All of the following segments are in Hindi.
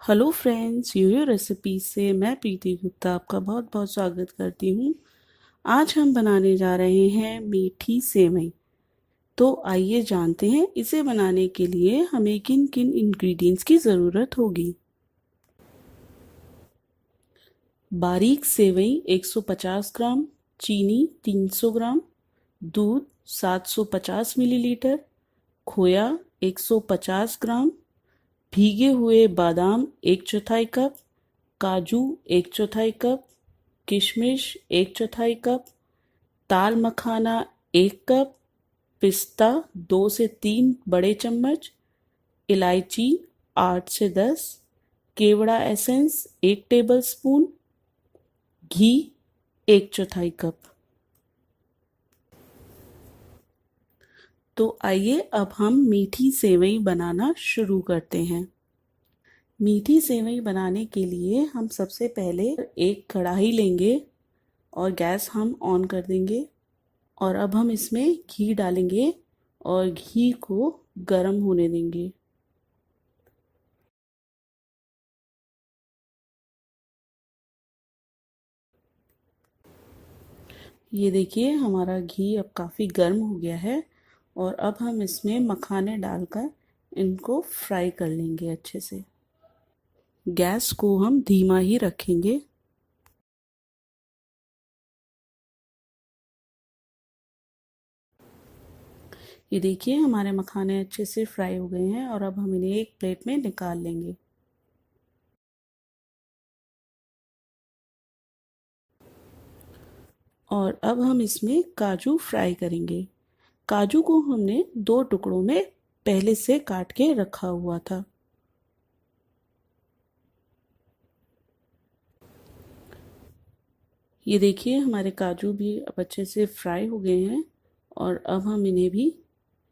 हेलो फ्रेंड्स, यूयो रेसिपी से मैं प्रीति गुप्ता आपका बहुत बहुत स्वागत करती हूँ। आज हम बनाने जा रहे हैं मीठी सेवई। तो आइए जानते हैं इसे बनाने के लिए हमें किन किन इंग्रेडिएंट्स की ज़रूरत होगी। बारीक सेवई 150 ग्राम, चीनी 300 ग्राम, दूध 750 मिलीलीटर, खोया 150 ग्राम, भीगे हुए बादाम 1/4 कप, काजू 1/4 कप, किशमिश 1/4 कप, ताल मखाना 1 कप, पिस्ता 2 से 3 बड़े चम्मच, इलायची 8 से 10, केवड़ा एसेंस 1 टेबलस्पून, घी 1/4 कप। तो आइए अब हम मीठी सेवई बनाना शुरू करते हैं। मीठी सेवई बनाने के लिए हम सबसे पहले एक कढ़ाई लेंगे और गैस हम ऑन कर देंगे और अब हम इसमें घी डालेंगे और घी को गरम होने देंगे। ये देखिए हमारा घी अब काफ़ी गर्म हो गया है और अब हम इसमें मखाने डालकर इनको फ्राई कर लेंगे अच्छे से। गैस को हम धीमा ही रखेंगे। ये देखिए हमारे मखाने अच्छे से फ्राई हो गए हैं और अब हम इन्हें एक प्लेट में निकाल लेंगे। और अब हम इसमें काजू फ्राई करेंगे। काजू को हमने 2 टुकड़ों में पहले से काट के रखा हुआ था। ये देखिए हमारे काजू भी अब अच्छे से फ्राई हो गए हैं और अब हम इन्हें भी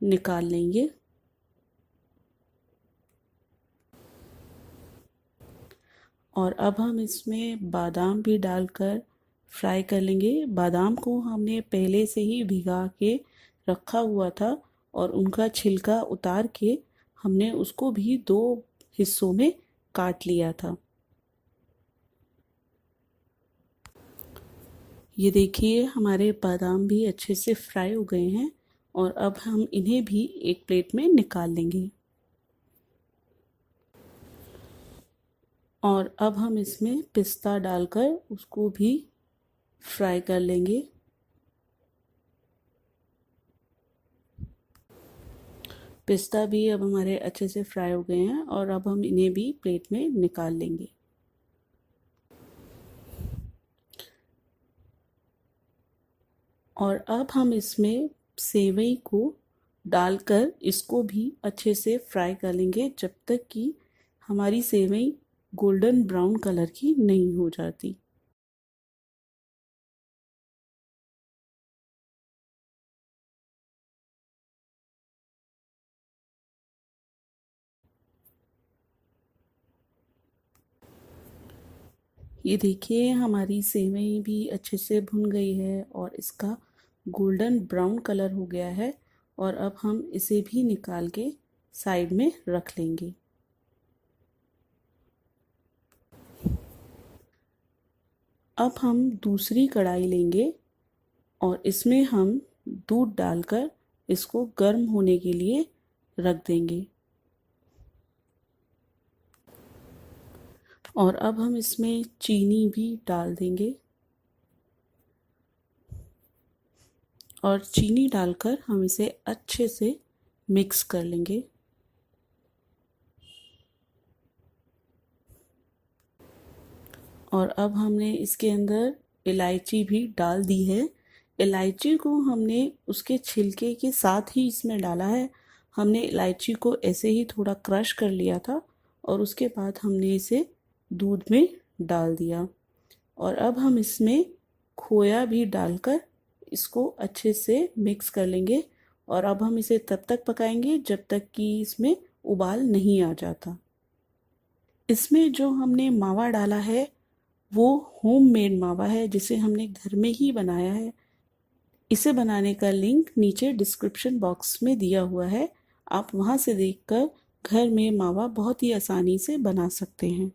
निकाल लेंगे। और अब हम इसमें बादाम भी डालकर फ्राई कर लेंगे। बादाम को हमने पहले से ही भिगा के रखा हुआ था और उनका छिलका उतार के हमने उसको भी 2 हिस्सों में काट लिया था। ये देखिए हमारे बादाम भी अच्छे से फ्राई हो गए हैं और अब हम इन्हें भी एक प्लेट में निकाल लेंगे। और अब हम इसमें पिस्ता डालकर उसको भी फ्राई कर लेंगे। पिस्ता भी अब हमारे अच्छे से फ्राई हो गए हैं और अब हम इन्हें भी प्लेट में निकाल लेंगे। और अब हम इसमें सेवई को डालकर इसको भी अच्छे से फ्राई कर लेंगे जब तक कि हमारी सेवई गोल्डन ब्राउन कलर की नहीं हो जाती। ये देखिए हमारी सेवई भी अच्छे से भुन गई है और इसका गोल्डन ब्राउन कलर हो गया है और अब हम इसे भी निकाल के साइड में रख लेंगे। अब हम दूसरी कढ़ाई लेंगे और इसमें हम दूध डालकर इसको गर्म होने के लिए रख देंगे। और अब हम इसमें चीनी भी डाल देंगे और चीनी डालकर हम इसे अच्छे से मिक्स कर लेंगे। और अब हमने इसके अंदर इलायची भी डाल दी है। इलायची को हमने उसके छिलके के साथ ही इसमें डाला है। हमने इलायची को ऐसे ही थोड़ा क्रश कर लिया था और उसके बाद हमने इसे दूध में डाल दिया। और अब हम इसमें खोया भी डालकर इसको अच्छे से मिक्स कर लेंगे। और अब हम इसे तब तक पकाएंगे जब तक कि इसमें उबाल नहीं आ जाता। इसमें जो हमने मावा डाला है वो होममेड मावा है जिसे हमने घर में ही बनाया है। इसे बनाने का लिंक नीचे डिस्क्रिप्शन बॉक्स में दिया हुआ है, आप वहाँ से देखकर घर में मावा बहुत ही आसानी से बना सकते हैं।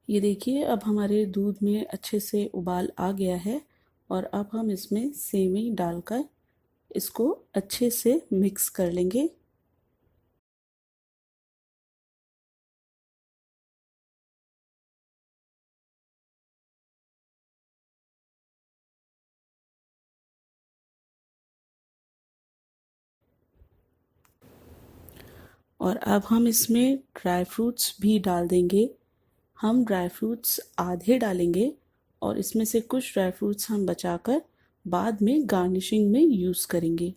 ये देखिए अब हमारे दूध में अच्छे से उबाल आ गया है और अब हम इसमें सेवई डालकर इसको अच्छे से मिक्स कर लेंगे। और अब हम इसमें ड्राई फ्रूट्स भी डाल देंगे। हम ड्राई फ्रूट्स आधे डालेंगे और इसमें से कुछ ड्राई फ्रूट्स हम बचाकर बाद में गार्निशिंग में यूज़ करेंगे।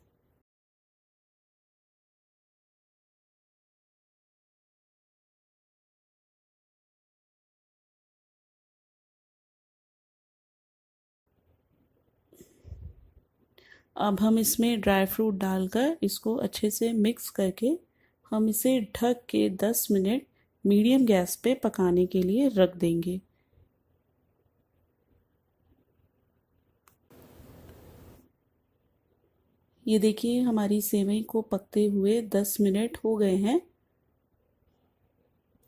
अब हम इसमें ड्राई फ्रूट डालकर इसको अच्छे से मिक्स करके हम इसे ढक के 10 मिनट मीडियम गैस पे पकाने के लिए रख देंगे। ये देखिए हमारी सेवई को पकते हुए 10 मिनट हो गए हैं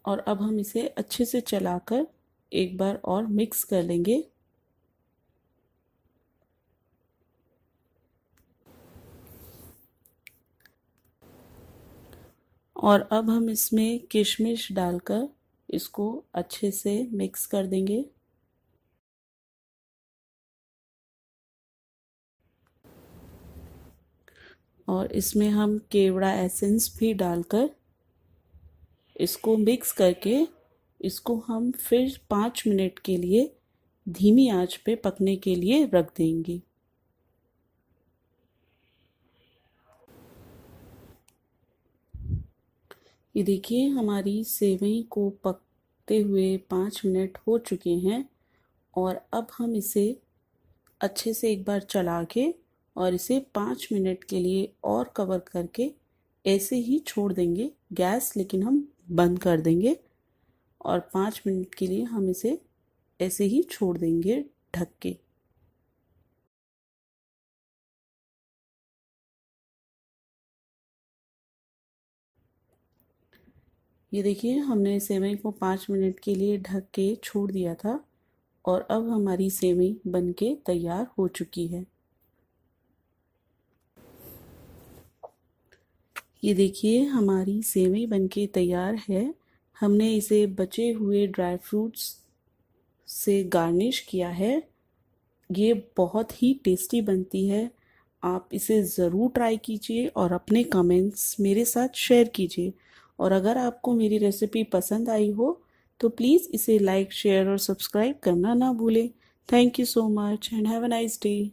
और अब हम इसे अच्छे से चलाकर एक बार और मिक्स कर लेंगे। और अब हम इसमें किशमिश डालकर इसको अच्छे से मिक्स कर देंगे। और इसमें हम केवड़ा एसेंस भी डालकर इसको मिक्स करके इसको हम फिर 5 मिनट के लिए धीमी आंच पे पकने के लिए रख देंगे। ये देखिए हमारी सेवई को पकते हुए 5 मिनट हो चुके हैं और अब हम इसे अच्छे से एक बार चला के और इसे 5 मिनट के लिए और कवर करके ऐसे ही छोड़ देंगे। गैस लेकिन हम बंद कर देंगे और 5 मिनट के लिए हम इसे ऐसे ही छोड़ देंगे ढक के। ये देखिए हमने सेवई को 5 मिनट के लिए ढक के छोड़ दिया था और अब हमारी सेवई बनके तैयार हो चुकी है। ये देखिए हमारी सेवई बनके तैयार है। हमने इसे बचे हुए ड्राई फ्रूट्स से गार्निश किया है। ये बहुत ही टेस्टी बनती है। आप इसे ज़रूर ट्राई कीजिए और अपने कमेंट्स मेरे साथ शेयर कीजिए। और अगर आपको मेरी रेसिपी पसंद आई हो तो प्लीज़ इसे लाइक शेयर और सब्सक्राइब करना ना भूलें। Thank you so much and have a nice day.